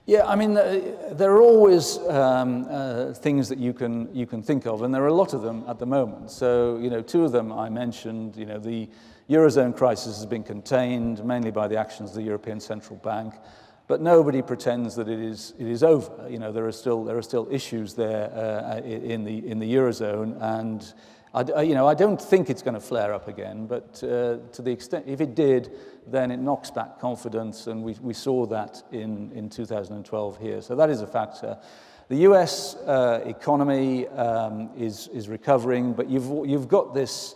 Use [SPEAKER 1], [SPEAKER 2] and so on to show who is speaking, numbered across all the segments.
[SPEAKER 1] Yeah, I mean, there are always things that you can think of, and there are a lot of them at the moment. So, two of them I mentioned. The Eurozone crisis has been contained mainly by the actions of the European Central Bank, but nobody pretends that it is over. There are still issues there in the Eurozone, and I don't think it's going to flare up again. But to the extent, if it did, then it knocks back confidence, and we saw that in 2012 here. So that is a factor. The U.S. economy is recovering, but you've got this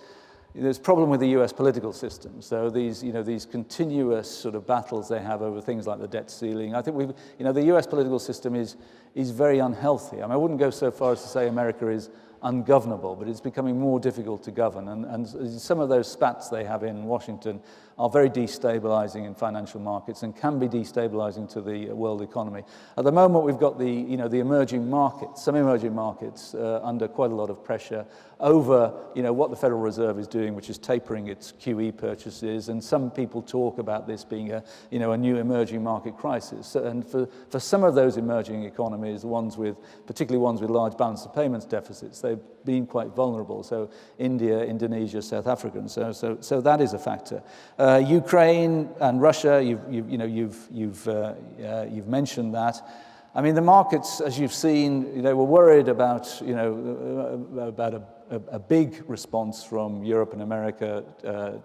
[SPEAKER 1] problem with the U.S. political system. So these continuous sort of battles they have over things like the debt ceiling. I think the U.S. political system is very unhealthy. I mean, I wouldn't go so far as to say America is ungovernable, but it's becoming more difficult to govern. And some of those spats they have in Washington are very destabilizing in financial markets and can be destabilizing to the world economy. At the moment, we've got the emerging markets, some emerging markets under quite a lot of pressure over what the Federal Reserve is doing, which is tapering its QE purchases. And some people talk about this being a new emerging market crisis. And for some of those emerging economies, particularly ones with large balance of payments deficits, they've been quite vulnerable. So India, Indonesia, South Africa, and so that is a factor. Ukraine and Russia, you've mentioned that. I mean, the markets, as you've seen, they were worried about a big response from Europe and America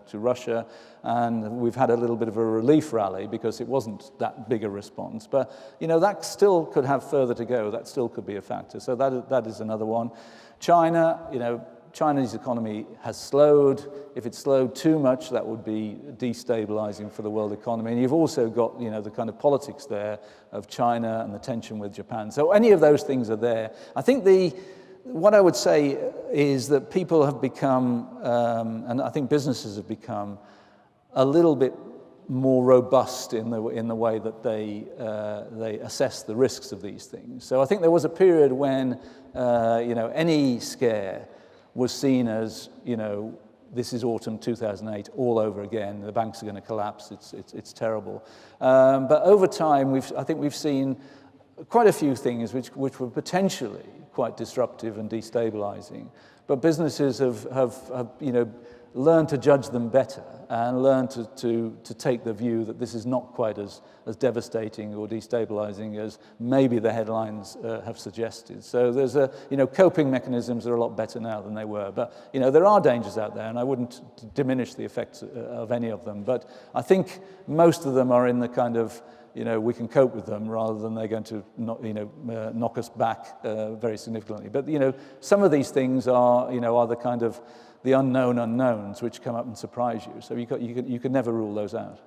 [SPEAKER 1] to Russia, and we've had a little bit of a relief rally because it wasn't that big a response. But that still could have further to go. That still could be a factor. So that is another one. China's economy has slowed. If it slowed too much, that would be destabilizing for the world economy. And you've also got, the kind of politics there of China and the tension with Japan. So any of those things are there. I think what I would say is that people have become, and I think businesses have become, a little bit more robust in the way that they assess the risks of these things. So I think there was a period when, any scare was seen as, this is autumn 2008 all over again. The banks are going to collapse. It's terrible. But over time, I think we've seen quite a few things which were potentially quite disruptive and destabilizing. But businesses have learned to judge them better and learned to take the view that this is not quite as devastating or destabilizing as maybe the headlines have suggested. So there's coping mechanisms are a lot better now than they were. But there are dangers out there, and I wouldn't diminish the effects of any of them. But I think most of them are in the kind of we can cope with them rather than they're going to knock us back very significantly. But some of these things are the kind of the unknown unknowns which come up and surprise you. So you can never rule those out.